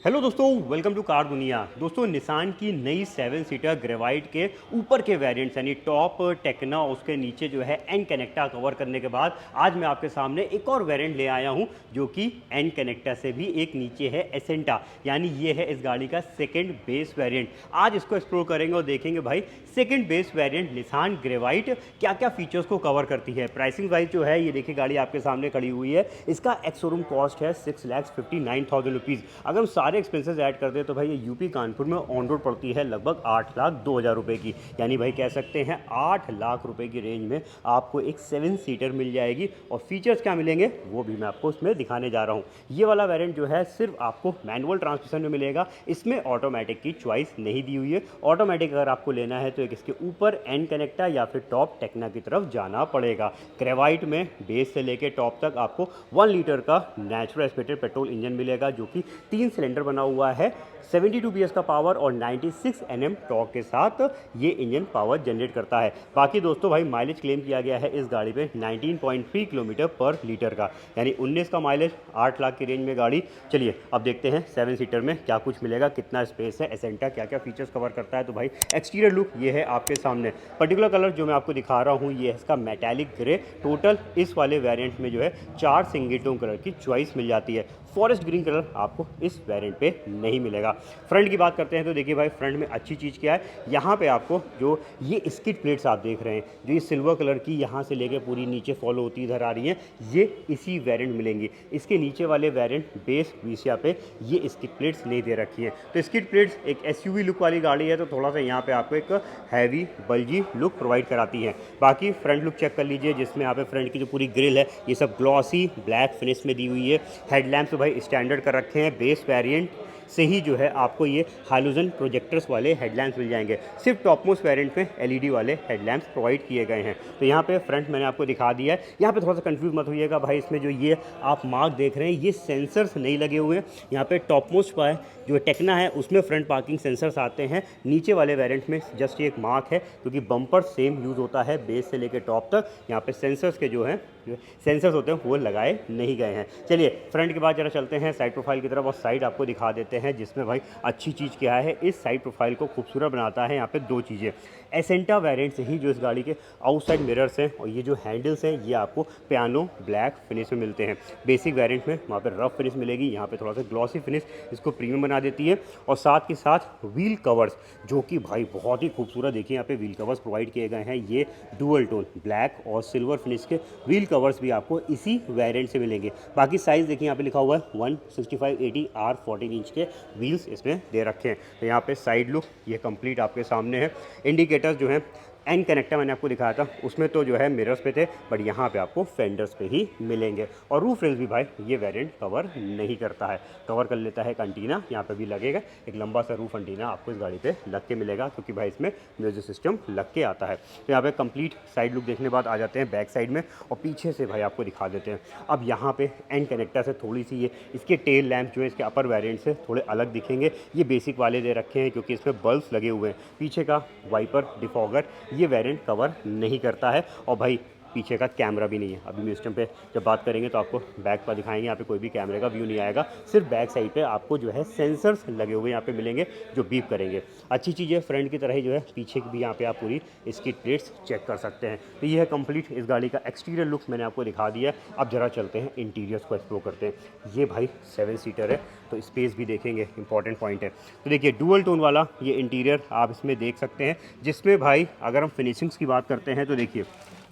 Hello दोस्तों, welcome to car दुनिया। दोस्तों, निसान की नई 7 सीटर ग्रेवाइट के ऊपर के वेरिएंट्स यानी टॉप, टेक्ना, उसके नीचे जो है एन कनेक्टा कवर करने के बाद आज मैं आपके सामने एक और वेरिएंट ले आया हूं जो कि एन कनेक्टा से भी एक नीचे है, एसेंटा। यानी ये है इस गाड़ी का सेकंड बेस वेरिएंट। आज इसको एक्सप्लोर करेंगे और देखेंगे भाई सेकंड बेस वेरिएंट निसान ग्रेवाइट क्या क्या फीचर्स को कवर करती है। प्राइसिंग वाइज जो है, ये देखिए गाड़ी आपके सामने खड़ी हुई है। इसका एक्स शोरूम कॉस्ट है 6,59,000 रुपीज़। अगर हम सारे एक्सपेंसेस ऐड कर दे तो भाई ये यूपी कानपुर में ऑन रोड पड़ती है लगभग 8,02,000 रुपए की। यानी भाई कह सकते हैं 8 लाख रुपए की रेंज में आपको एक 7 सीटर मिल जाएगी। और फीचर्स क्या मिलेंगे वो भी मैं आपको उसमें दिखाने जा रहा हूँ। ये वाला वेरिएंट जो है सिर्फ आपको मैनुअल ट्रांसमिशन में मिलेगा, इसमें ऑटोमेटिक की चॉइस नहीं दी हुई है। ऑटोमेटिक अगर आपको लेना है तो एक इसके ऊपर एन कनेक्टा या फिर टॉप टेक्ना की तरफ जाना पड़ेगा। ग्रेवाइट में बेस से लेके टॉप तक आपको 1 लीटर का नेचुरल एस्पिरेटेड पेट्रोल इंजन मिलेगा जो कि 3 सिलेंडर बना हुआ है। 72 PS का पावर और 96 Nm टॉर्क के साथ ये इंजन पावर जनरेट करता है। बाकी दोस्तों भाई माइलेज क्लेम किया गया है इस गाड़ी पे 19.3 किलोमीटर पर लीटर का, यानी 19 का माइलेज, 8 लाख की रेंज में गाड़ी। चलिए अब देखते हैं 7 सीटर में क्या कुछ मिलेगा, कितना स्पेस है, एसेंटा क्या क्या फीचर्स कवर करता है। तो भाई एक्सटीरियर लुक ये है आपके सामने। पर्टिकुलर कलर जो मैं आपको दिखा रहा हूँ ये है इसका मेटालिक ग्रे। टोटल इस वाले वेरिएंट में जो है 4 सिंगेटोन कलर की चॉइस मिल जाती है। फॉरेस्ट ग्रीन कलर आपको इस वेरिएंट पे नहीं मिलेगा। फ्रंट की बात करते हैं तो देखिए भाई फ्रंट में अच्छी चीज़ क्या है, यहाँ पे आपको जो ये स्किड प्लेट्स आप देख रहे हैं, जो ये सिल्वर कलर की यहाँ से लेके पूरी नीचे फॉलो होती इधर आ रही हैं, ये इसी वेरिएंट मिलेंगी। इसके नीचे वाले वेरिएंट बेस विसिया पे ये स्किड प्लेट्स नहीं दे रखी हैं। तो स्किड प्लेट्स एक एसयूवी लुक वाली गाड़ी है तो थोड़ा सा यहाँ पे आपको एक हैवी बल्जी लुक प्रोवाइड कराती है। बाकी फ्रंट लुक चेक कर लीजिए, जिसमें यहाँ पे फ्रंट की जो पूरी ग्रिल है ये सब ग्लॉसी ब्लैक फिनिश में दी हुई है। हेडलैम्प्स भाई स्टैंडर्ड कर रखे हैं। बेस वेरिएंट से ही जो है आपको ये हाइलोजन प्रोजेक्टर्स वाले हेडलैम्प्स मिल जाएंगे। सिर्फ टॉप मोस्ट वेरिएंट में एलईडी वाले हेडलैम्प्स प्रोवाइड किए गए हैं। तो यहाँ पे फ्रंट मैंने आपको दिखा दिया है। यहाँ पे थोड़ा सा कंफ्यूज मत होइएगा भाई, इसमें जो ये आप मार्क देख रहे हैं ये सेंसर्स नहीं लगे हुए हैं। यहाँ पे टॉप मोस्ट पर जो टेक्ना है उसमें फ्रंट पार्किंग सेंसर्स आते हैं, नीचे वाले वेरिएंट में जस्ट एक मार्क है क्योंकि बम्पर सेम यूज़ होता है बेस से लेकर टॉप तक। यहाँ पे सेंसर्स के जो हैं सेंसर्स होते हैं वो लगाए नहीं गए हैं। चलिए फ्रंट के बाद जरा चलते हैं साइड प्रोफाइल की तरफ और साइड आपको दिखा देते हैं, जिसमें भाई अच्छी चीज़ क्या है, इस साइड प्रोफाइल को खूबसूरत बनाता है यहाँ पे 2 चीज़ें। एसेंटा वेरिएंट से ही जो इस गाड़ी के आउटसाइड मिरर्स हैं और ये जो हैंडल्स हैं ये आपको पियानो ब्लैक फिनिश में मिलते हैं। बेसिक वेरिएंट में वहाँ पर रफ फिनिश मिलेगी, यहाँ पे थोड़ा सा ग्लॉसी फिनिश इसको प्रीमियम बना देती है। और साथ के साथ व्हील कवर्स जो कि भाई बहुत ही खूबसूरत, देखिए यहाँ पे व्हील कवर्स प्रोवाइड किए गए हैं। ये डुअल टोन ब्लैक और सिल्वर फिनिश के व्हील कवर्स भी आपको इसी वेरिएंट से मिलेंगे। बाकी साइज़ देखिए यहाँ पे लिखा हुआ है 165/80 R14 इंच के व्हील्स इसमें दे रखे हैं। तो यहाँ पे साइड लुक ये कंप्लीट आपके सामने है। इंडिकेटर्स जो हैं एन कनेक्टा मैंने आपको दिखाया था उसमें तो जो है मिरर्स पे थे, बट यहाँ पे आपको फेंडर्स पे ही मिलेंगे। और रूफ रेल्स भी भाई ये वेरिएंट कवर नहीं करता है, कवर कर लेता है एक एंटीना यहाँ पे भी लगेगा। एक लंबा सा रूफ एंटीना आपको इस गाड़ी पे लग के मिलेगा क्योंकि भाई इसमें म्यूजिक सिस्टम लग के आता है। तो यहाँ पे कंप्लीट साइड लुक देखने बाद आ जाते हैं बैक साइड में और पीछे से भाई आपको दिखा देते हैं। अब यहाँ पे एन कनेक्टा से थोड़ी सी ये इसके टेल लैंप जो है इसके अपर वेरिएंट से थोड़े अलग दिखेंगे। ये बेसिक वाले दे रखे हैं क्योंकि इसमें बल्ब्स लगे हुए हैं। पीछे का वाइपर डिफॉगर ये वेरिएंट कवर नहीं करता है और भाई पीछे का कैमरा भी नहीं है। अभी म्यूजियम पे जब बात करेंगे तो आपको बैक पर दिखाएंगे, यहाँ पे कोई भी कैमरे का व्यू नहीं आएगा। सिर्फ बैक साइड पे आपको जो है सेंसर्स लगे हुए यहाँ पे मिलेंगे जो बीप करेंगे। अच्छी चीज़ है फ्रंट की तरह ही जो है पीछे भी यहाँ पे आप पूरी इसकी प्लेट्स चेक कर सकते हैं। तो ये है कंप्लीट इस गाड़ी का एक्सटीरियर लुक मैंने आपको दिखा दिया है। अब जरा चलते हैं इंटीरियर्स को एक्सप्लोर करते हैं। ये भाई 7 सीटर है तो स्पेस भी देखेंगे, इंपॉर्टेंट पॉइंट है। तो देखिए डुअल टोन वाला ये इंटीरियर आप इसमें देख सकते हैं, जिसमें भाई अगर हम फिनिशिंग्स की बात करते हैं तो देखिए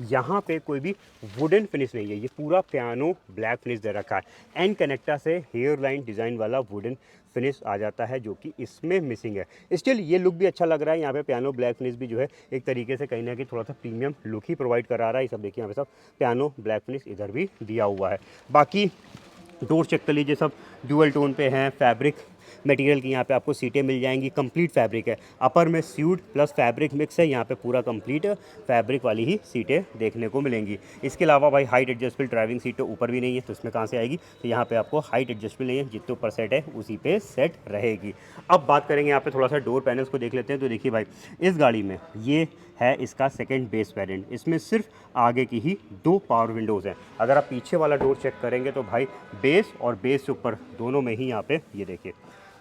यहाँ पे कोई भी वुडन फिनिश नहीं है, ये पूरा पियानो ब्लैक फिनिश दे रखा है। एन कनेक्टा से हेयर लाइन डिज़ाइन वाला वुडन फिनिश आ जाता है जो कि इसमें मिसिंग है। स्टिल ये लुक भी अच्छा लग रहा है। यहाँ पे पियानो ब्लैक फिनिश भी जो है एक तरीके से कहीं ना कहीं थोड़ा सा प्रीमियम लुक ही प्रोवाइड करा रहा है। ये सब देखिए यहाँ पे सब पियानो ब्लैक फिनिश इधर भी दिया हुआ है। बाकी डोर चेक कर लीजिए, सब डुअल टोन पे हैं। फैब्रिक मटेरियल की यहाँ पे आपको सीटें मिल जाएंगी, कंप्लीट फैब्रिक है। अपर में स्यूड प्लस फैब्रिक मिक्स है, यहाँ पे पूरा कंप्लीट फैब्रिक वाली ही सीटें देखने को मिलेंगी। इसके अलावा भाई हाइट एडजस्टेबल ड्राइविंग सीट तो ऊपर भी नहीं है तो इसमें कहाँ से आएगी, तो यहाँ पे आपको हाइट एडजस्टेबल नहीं है, जितने ऊपर सेट है उसी पे सेट रहेगी। अब बात करेंगे यहाँ पे थोड़ा सा डोर पैनल्स को देख लेते हैं। तो देखिए भाई इस गाड़ी में ये है इसका सेकेंड बेस वेरिएंट, इसमें सिर्फ आगे की ही 2 पावर विंडोज़ हैं। अगर आप पीछे वाला डोर चेक करेंगे तो भाई बेस और बेस से ऊपर दोनों में ही यहाँ पे ये देखिए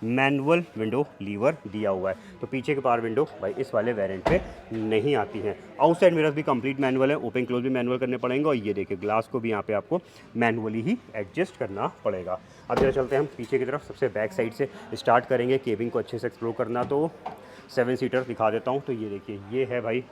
मैनुअल विंडो लीवर दिया हुआ है। तो पीछे की पावर विंडो भाई इस वाले वेरिएंट पे नहीं आती है। आउटसाइड मिरर्स भी कंप्लीट मैनुअल है, ओपन क्लोज भी मैनुअल करने पड़ेंगे और ये देखिए ग्लास को भी यहाँ पे आपको मैनुअली ही एडजस्ट करना पड़ेगा। अब जरा चलते हैं हम पीछे की तरफ, सबसे बैक साइड से स्टार्ट करेंगे। केबिन को अच्छे से एक्सप्लोर करना तो 7 सीटर दिखा देता हूँ। तो ये देखिए ये है भाई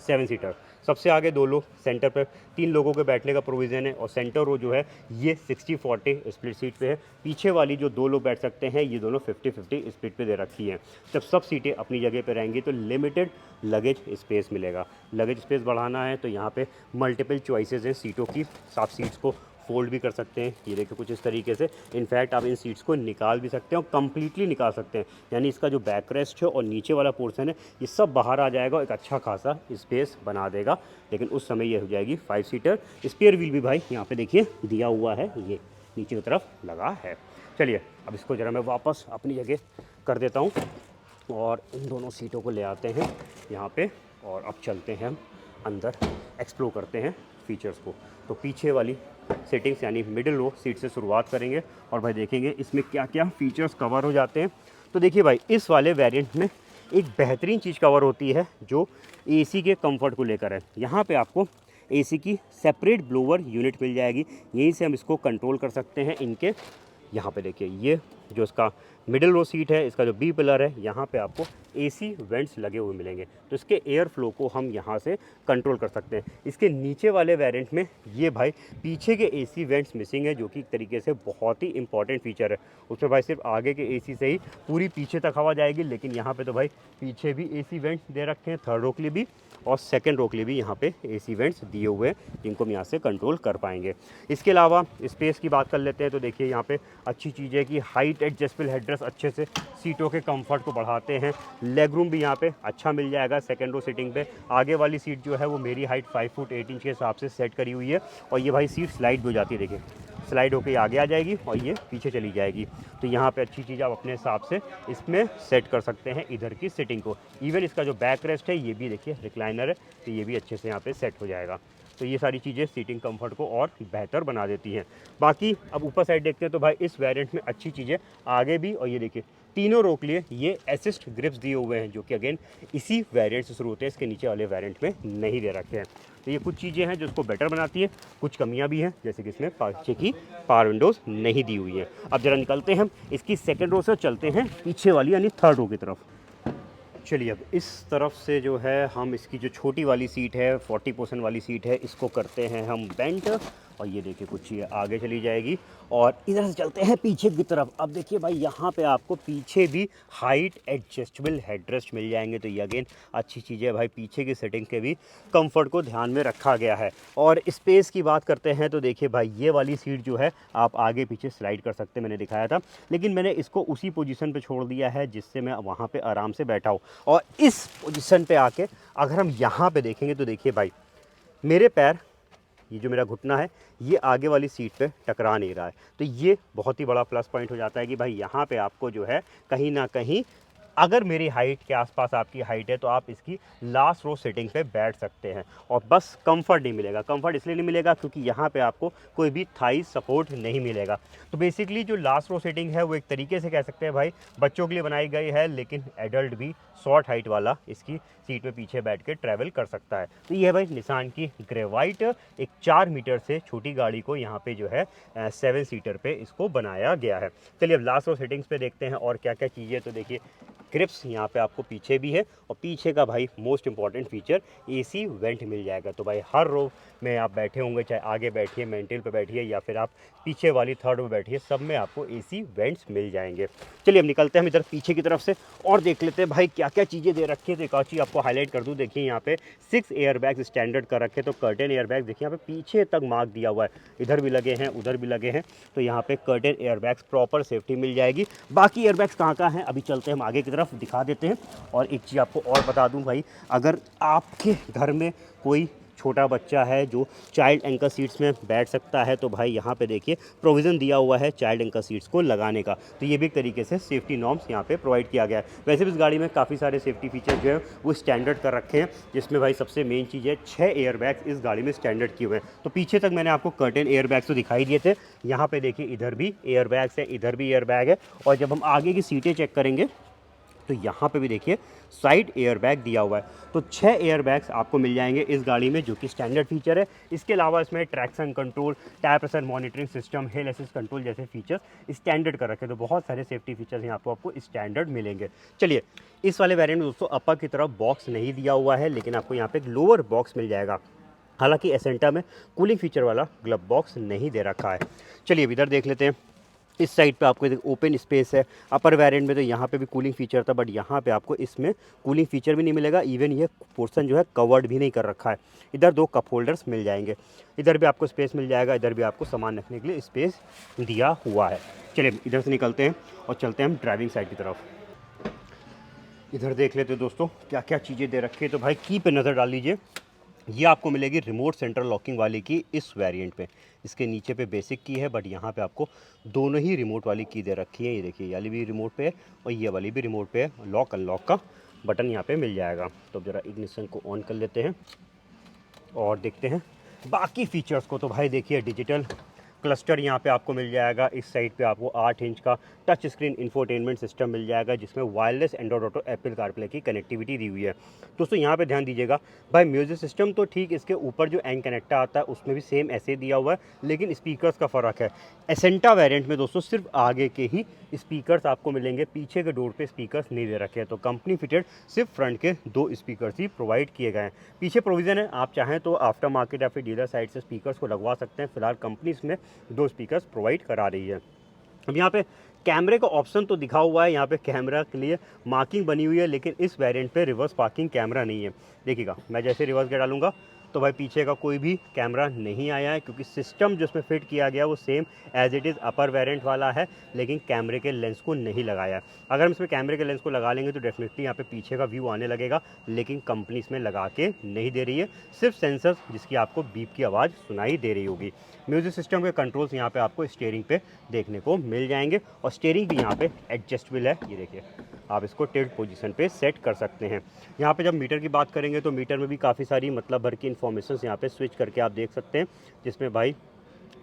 7 सीटर। सबसे आगे 2 लोग, सेंटर पर 3 लोगों के बैठने का प्रोविज़न है और सेंटर रो जो है ये 60-40 स्प्लिट सीट पे है। पीछे वाली जो 2 लोग बैठ सकते हैं ये दोनों 50-50 स्प्लिट पे दे रखी हैं। जब सब सीटें अपनी जगह पे रहेंगी तो लिमिटेड लगेज स्पेस मिलेगा। लगेज स्पेस बढ़ाना है तो यहाँ पे मल्टीपल चॉइसेस हैं सीटों की। आप सीट्स को फोल्ड भी कर सकते हैं, ये देखिए कुछ इस तरीके से। इनफैक्ट आप इन सीट्स को निकाल भी सकते हैं और कम्प्लीटली निकाल सकते हैं, यानी इसका जो बैक रेस्ट है और नीचे वाला पोर्शन है ये सब बाहर आ जाएगा और एक अच्छा खासा स्पेस बना देगा। लेकिन उस समय ये हो जाएगी 5 सीटर। स्पेयर व्हील भी भाई यहाँ पे देखिए दिया हुआ है, ये नीचे की तरफ लगा है। चलिए अब इसको ज़रा मैं वापस अपनी जगह कर देता हूँ और इन दोनों सीटों को ले आते हैं यहाँ पे और अब चलते हैं हम अंदर, एक्सप्लोर करते हैं फीचर्स को। तो पीछे वाली सेटिंग्स यानी मिडिल रो सीट से शुरुआत करेंगे और भाई देखेंगे इसमें क्या क्या फीचर्स कवर हो जाते हैं। तो देखिए भाई इस वाले वेरिएंट में एक बेहतरीन चीज़ कवर होती है जो एसी के कंफर्ट को लेकर है। यहाँ पे आपको एसी की सेपरेट ब्लोअर यूनिट मिल जाएगी, यहीं से हम इसको कंट्रोल कर सकते हैं। इनके यहाँ पे देखिए ये जो इसका मिडिल रो सीट है, इसका जो बी पिलर है, यहाँ पे आपको एसी वेंट्स लगे हुए मिलेंगे, तो इसके एयर फ्लो को हम यहाँ से कंट्रोल कर सकते हैं। इसके नीचे वाले वेरिएंट में ये भाई पीछे के एसी वेंट्स मिसिंग है, जो कि एक तरीके से बहुत ही इंपॉर्टेंट फीचर है। उसमें भाई सिर्फ आगे के एसी से ही पूरी पीछे तक हवा जाएगी, लेकिन यहाँ पे तो भाई पीछे भी एसी वेंट्स दे रखे हैं, थर्ड रो के लिए भी और सेकंड रो के लिए भी यहाँ पे एसी वेंट्स दिए हुए हैं, जिनको हम यहाँ से कंट्रोल कर पाएंगे। इसके अलावा स्पेस की बात कर लेते हैं। तो देखिए यहाँ पे अच्छी चीज़ है कि हाइट एडजस्टेबल हेडरेस्ट अच्छे से सीटों के कंफर्ट को बढ़ाते हैं। लेग रूम भी यहाँ पे अच्छा मिल जाएगा सेकंड रो सीटिंग पे। आगे वाली सीट जो है वो मेरी हाइट 5 फुट 8 इंच के हिसाब से सेट करी हुई है और ये भाई सीट स्लाइड भी हो जाती है, देखिए स्लाइड होकर आगे आ जाएगी और ये पीछे चली जाएगी। तो यहाँ पे अच्छी चीज़ आप अपने हिसाब से इसमें सेट कर सकते हैं इधर की सीटिंग को। इवन इसका जो बैक रेस्ट है ये भी देखिए रिक्लाइनर है, तो ये भी अच्छे से यहाँ पे सेट हो जाएगा। तो ये सारी चीज़ें सीटिंग कंफर्ट को और बेहतर बना देती हैं। बाकी अब ऊपर साइड देखते हैं तो भाई इस वेरिएंट में अच्छी चीज़ें आगे भी, और ये देखिए तीनों रो के लिए ये असिस्ट ग्रिप्स दिए हुए हैं, जो कि अगेन इसी वेरिएंट से शुरू होते हैं, इसके नीचे वाले वेरिएंट में नहीं दे रखे हैं। तो ये कुछ चीज़ें हैं जो इसको बेटर बनाती है, कुछ कमियां भी हैं, जैसे कि इसमें पीछे की पावर विंडोज़ नहीं दी हुई है। अब जरा निकलते हैं हम इसकी सेकंड रो से, चलते हैं पीछे वाली यानी थर्ड रो की तरफ। चलिए अब इस तरफ से जो है हम इसकी जो छोटी वाली सीट है 40% वाली सीट है, इसको करते हैं हम बेंट और ये देखिए कुछ ये आगे चली जाएगी। और इधर से चलते हैं पीछे की तरफ। अब देखिए भाई यहाँ पे आपको पीछे भी हाइट एडजस्टेबल हेडरेस्ट मिल जाएंगे, तो ये अगेन अच्छी चीज़ है भाई, पीछे की सेटिंग के भी कंफर्ट को ध्यान में रखा गया है। और स्पेस की बात करते हैं तो देखिए भाई ये वाली सीट जो है आप आगे पीछे स्लाइड कर सकते हैं, मैंने दिखाया था, लेकिन मैंने इसको उसी पोजीशन पे छोड़ दिया है जिससे मैं वहाँ पे आराम से बैठा हूँ। और इस पोजीशन पे आके अगर हम यहाँ पे देखेंगे तो देखिए भाई मेरे पैर, ये जो मेरा घुटना है ये आगे वाली सीट पे टकरा नहीं रहा है, तो ये बहुत ही बड़ा प्लस पॉइंट हो जाता है कि भाई यहाँ पे आपको जो है कहीं ना कहीं अगर मेरी हाइट के आसपास आपकी हाइट है तो आप इसकी लास्ट रो सेटिंग पे बैठ सकते हैं। और बस कंफर्ट नहीं मिलेगा, कंफर्ट इसलिए नहीं मिलेगा क्योंकि यहाँ पे आपको कोई भी थाई सपोर्ट नहीं मिलेगा। तो बेसिकली जो लास्ट रो सेटिंग है वो एक तरीके से कह सकते हैं भाई बच्चों के लिए बनाई गई है, लेकिन एडल्ट भी शॉर्ट हाइट वाला इसकी सीट पे पीछे बैठ के ट्रैवल कर सकता है। तो ये है भाई निसान की ग्रेवाइट, एक 4 मीटर से छोटी गाड़ी को यहाँ पे जो है 7 सीटर पे इसको बनाया गया है। चलिए अब लास्ट रो सेटिंग्स पे देखते हैं और क्या क्या चीज़ें। तो देखिए ग्रिप्स यहाँ पे आपको पीछे भी है और पीछे का भाई most important feature AC vent मिल जाएगा। तो भाई हर रो में आप बैठे होंगे, चाहे आगे बैठिए मेंटेल पे बैठिए या फिर आप पीछे वाली थर्ड रो बैठिए, सब में आपको एसी वेंट्स मिल जाएंगे। चलिए अब निकलते हैं हम इधर पीछे की तरफ से और देख लेते हैं भाई क्या क्या चीज़ें दे रखी है। तो एक और चीज़ आपको हाईलाइट कर दूँ, देखिए यहाँ पे 6 एयर बैग्स स्टैंडर्ड कर रखे, तो कर्टेन एयर बैग्स देखिए यहाँ पे पीछे तक मार्क दिया हुआ है, इधर भी लगे हैं उधर भी लगे हैं, तो यहाँ पे curtain air bags proper safety मिल जाएगी। बाकी एयर बैग्स कहाँ कहाँ हैं अभी चलते हैं हम आगे की तरफ दिखा देते हैं। और एक चीज़ आपको और बता दूं भाई, अगर आपके घर में कोई छोटा बच्चा है जो चाइल्ड एंकर सीट्स में बैठ सकता है, तो भाई यहाँ पे देखिए प्रोविज़न दिया हुआ है चाइल्ड एंकर सीट्स को लगाने का। तो ये भी एक तरीके से सेफ्टी नॉर्म्स यहाँ पे प्रोवाइड किया गया है। वैसे भी इस गाड़ी में काफ़ी सारे सेफ्टी फीचर जो है वो स्टैंडर्ड कर रखे हैं, जिसमें भाई सबसे मेन चीज़ है 6 एयर बैग्स इस गाड़ी में स्टैंडर्ड किए हुए हैं। तो पीछे तक मैंने आपको कर्टेन एयर बैग्स तो दिखाई दिए थे, यहाँ पे देखिए इधर भी एयर बैग्स है, इधर भी एयर बैग है। और जब हम आगे की सीटें चेक करेंगे तो यहाँ पे भी देखिए साइड एयर बैग दिया हुआ है। तो 6 एयर बैग्स आपको मिल जाएंगे इस गाड़ी में, जो कि स्टैंडर्ड फीचर है। इसके अलावा इसमें traction control, tyre pressure monitoring system, हिल असिस्ट कंट्रोल जैसे फीचर्स स्टैंडर्ड कर रखे हैं। तो बहुत सारे सेफ्टी फीचर्स यहाँ पे आपको स्टैंडर्ड मिलेंगे। चलिए, इस वाले वेरिएंट में दोस्तों अपर की तरफ बॉक्स नहीं दिया हुआ है, लेकिन आपको यहाँ पे एक लोअर बॉक्स मिल जाएगा। हालांकि एसेंटा में कूलिंग फीचर वाला ग्लब बॉक्स नहीं दे रखा है। चलिए अब इधर देख लेते हैं। इस साइड पे आपको एक ओपन स्पेस है। अपर वेरिएंट में तो यहाँ पे भी कूलिंग फीचर था, बट यहाँ पे आपको इसमें कूलिंग फीचर भी नहीं मिलेगा। इवन ये पोर्शन जो है कवर्ड भी नहीं कर रखा है। इधर 2 कप होल्डर्स मिल जाएंगे, इधर भी आपको स्पेस मिल जाएगा, इधर भी आपको सामान रखने के लिए स्पेस दिया हुआ है। चलिए इधर से निकलते हैं और चलते हैं हम ड्राइविंग साइड की तरफ। इधर देख लेते हैं दोस्तों क्या क्या चीज़ें दे रखी है। तो भाई की पे नज़र डाल लीजिए। ये आपको मिलेगी रिमोट सेंट्रल लॉकिंग वाली की इस वेरिएंट पे। इसके नीचे पे बेसिक की है, बट यहाँ पे आपको दोनों ही रिमोट वाली की दे रखी है। ये देखिए, ये वाली भी रिमोट पे है और ये वाली भी रिमोट पे है। लॉक अनलॉक का बटन यहाँ पे मिल जाएगा। तो ज़रा इग्निशन को ऑन कर लेते हैं और देखते हैं बाकी फीचर्स को। तो भाई देखिए, डिजिटल क्लस्टर यहाँ पे आपको मिल जाएगा। इस साइड पे आपको 8 इंच का टच स्क्रीन इंफोटेनमेंट सिस्टम मिल जाएगा, जिसमें wireless Android auto, Apple CarPlay की कनेक्टिविटी दी हुई है। दोस्तों यहाँ पे ध्यान दीजिएगा, भाई म्यूजिक सिस्टम तो ठीक, इसके ऊपर जो एन कनेक्टर आता है उसमें भी सेम ऐसे दिया हुआ है, लेकिन स्पीकर्स का फ़र्क है। एसेंटा वेरिएंट में दोस्तों सिर्फ आगे के ही स्पीकर्स आपको मिलेंगे, पीछे के डोर पे स्पीकर्स नहीं दे रखे हैं। तो कंपनी फिटेड सिर्फ फ्रंट के 2 स्पीकर्स ही प्रोवाइड किए गए हैं। पीछे प्रोविज़न है, आप चाहें तो आफ्टर मार्केट या फिर डीलर साइड से स्पीकर्स को लगवा सकते हैं। फिलहाल कंपनी इसमें 2 स्पीकर्स प्रोवाइड करा रही है। अब यहाँ पे कैमरे का ऑप्शन तो दिखा हुआ है, यहाँ पे कैमरा के लिए मार्किंग बनी हुई है, लेकिन इस वेरिएंट पे रिवर्स पार्किंग कैमरा नहीं है। देखिएगा, मैं जैसे रिवर्स गियर डालूंगा तो भाई पीछे का कोई भी कैमरा नहीं आया है, क्योंकि सिस्टम जो इसमें फिट किया गया वो same as it is upper variant वाला है, लेकिन कैमरे के लेंस को नहीं लगाया है। अगर हम इसमें कैमरे के लेंस को लगा लेंगे तो डेफिनेटली यहाँ पे पीछे का व्यू आने लगेगा, लेकिन कंपनी इसमें लगा के नहीं दे रही है। सिर्फ सेंसर जिसकी आपको बीप की आवाज़ सुनाई दे रही होगी। म्यूजिक सिस्टम के कंट्रोल्स यहाँ पे आपको स्टीयरिंग पे देखने को मिल जाएंगे, और स्टीयरिंग भी यहाँ पे एडजस्टेबल है। ये देखिए, आप इसको टिल्ट पोजीशन पे सेट कर सकते हैं। यहाँ पे जब मीटर की बात करेंगे तो मीटर में भी काफ़ी सारी मतलब भर की इन्फॉर्मेशन यहाँ पे स्विच करके आप देख सकते हैं, जिसमें भाई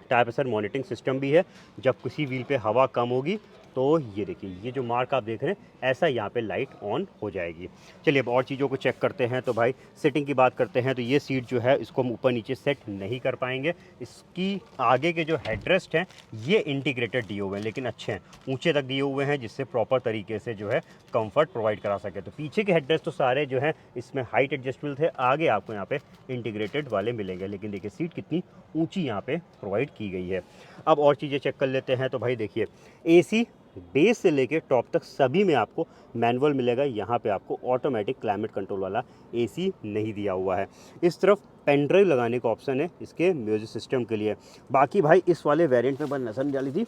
टायर प्रेशर मॉनिटरिंग सिस्टम भी है। जब किसी व्हील पे हवा कम होगी तो ये देखिए, ये जो मार्क आप देख रहे हैं ऐसा यहाँ पे लाइट ऑन हो जाएगी। चलिए अब और चीज़ों को चेक करते हैं। तो भाई सेटिंग की बात करते हैं, तो ये सीट जो है इसको हम ऊपर नीचे सेट नहीं कर पाएंगे। इसकी आगे के जो हेडरेस्ट हैं ये इंटीग्रेटेड दिए हुए हैं, लेकिन अच्छे हैं, ऊंचे तक दिए हुए हैं, जिससे प्रॉपर तरीके से जो है कंफर्ट प्रोवाइड करा सके। तो पीछे के हेडरेस्ट तो सारे जो हैं इसमें हाइट एडजस्टेबल थे, आगे आपको यहाँ पे इंटीग्रेटेड वाले मिलेंगे। लेकिन देखिए सीट कितनी ऊँची यहाँ पे प्रोवाइड की गई है। अब और चीज़ें चेक कर लेते हैं। तो भाई देखिए, AC बेस से लेके टॉप तक सभी में आपको मैनुअल मिलेगा। यहाँ पे आपको ऑटोमेटिक क्लाइमेट कंट्रोल वाला AC नहीं दिया हुआ है। इस तरफ पेन ड्राइव लगाने का ऑप्शन है इसके म्यूजिक सिस्टम के लिए। बाकी भाई इस वाले वेरिएंट में बस नज़र डाली थी,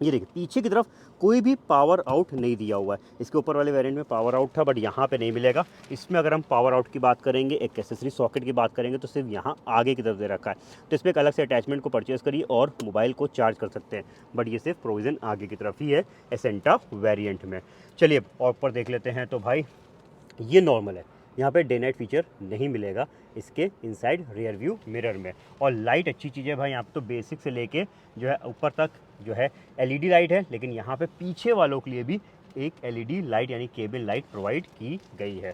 ये देखिए पीछे की तरफ कोई भी पावर आउट नहीं दिया हुआ है। इसके ऊपर वाले वेरिएंट में पावर आउट था, बट यहाँ पे नहीं मिलेगा। इसमें अगर हम पावर आउट की बात करेंगे, एक एक्सेसरी सॉकेट की बात करेंगे, तो सिर्फ यहाँ आगे की तरफ दे रखा है। तो इसमें एक अलग से अटैचमेंट को परचेज़ करिए और मोबाइल को चार्ज कर सकते हैं, बट ये सिर्फ प्रोविज़न आगे की तरफ ही है एसेंटा वेरिएंट में। चलिए और ऊपर देख लेते हैं। तो भाई ये नॉर्मल है, यहाँ पे डे नाइट फीचर नहीं मिलेगा इसके इनसाइड रियर व्यू मिरर में। और लाइट अच्छी चीज़ है भाई, यहाँ पे तो बेसिक से लेके जो है ऊपर तक जो है LED लाइट है, लेकिन यहाँ पे पीछे वालों के लिए भी एक LED लाइट यानी केबल लाइट प्रोवाइड की गई है।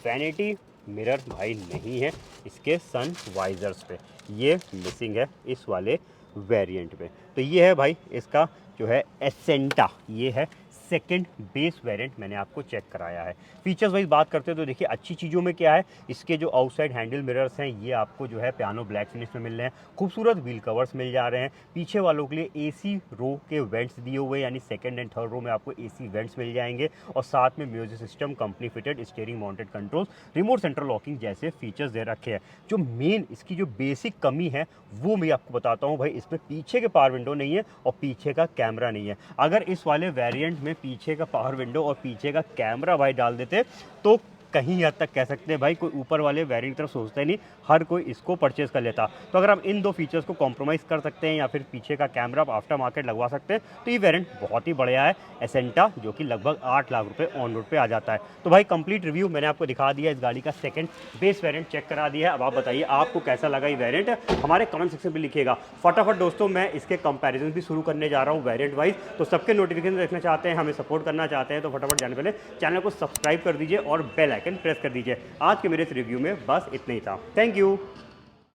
वैनिटी मिरर भाई नहीं है इसके सन वाइजर्स पे, ये मिसिंग है इस वाले वेरिएंट पे। तो ये है भाई इसका जो है एसेंटा, ये है सेकंड बेस वेरिएंट मैंने आपको चेक कराया है। फीचर्स वाइज बात करते हैं तो देखिए अच्छी चीज़ों में क्या है, इसके जो आउटसाइड हैंडल मिरर्स हैं ये आपको जो है पियानो ब्लैक फिनिश में मिल रहे हैं। खूबसूरत व्हील कवर्स मिल जा रहे हैं। पीछे वालों के लिए AC रो के वेंट्स दिए हुए, यानी सेकंड एंड थर्ड रो में आपको AC वेंट्स मिल जाएंगे। और साथ में music system, company fitted steering mounted controls, remote central locking जैसे फीचर्स दे रखे हैं। जो मेन इसकी जो बेसिक कमी है वो मैं आपको बताता हूँ भाई, इसमें पीछे के पावर विंडो नहीं है और पीछे का कैमरा नहीं है। अगर इस वाले वेरिएंट में पीछे का पावर विंडो और पीछे का कैमरा भाई डाल देते तो कहीं हद तक कह सकते हैं भाई कोई ऊपर वाले वेरिएंट की तरफ सोचता ही नहीं, हर कोई इसको परचेज कर लेता। तो अगर आप इन दो फीचर्स को कॉम्प्रोमाइज़ कर सकते हैं या फिर पीछे का कैमरा आप आफ्टर मार्केट लगवा सकते हैं, तो ये वेरिएंट बहुत ही बढ़िया है एसेंटा, जो कि लगभग 8 लाख रुपए ऑन रोड पे आ जाता है। तो भाई कंप्लीट रिव्यू मैंने आपको दिखा दिया, इस गाड़ी का सेकंड बेस वेरिएंट चेक करा दिया है। अब आप बताइए आपको कैसा लगा ये वेरिएंट, हमारे कमेंट सेक्शन में लिखिएगा। फटाफट दोस्तों मैं इसके कंपैरिजन भी शुरू करने जा रहा हूँ वेरिएंट वाइज, तो सबके नोटिफिकेशन देखना चाहते हैं, हमें सपोर्ट करना चाहते हैं, तो फटाफट जाने पहले चैनल को सब्सक्राइब कर दीजिए और बेल आइकन प्रेस कर दीजिए। आज के मेरे इस रिव्यू में बस इतना ही था। Thank you.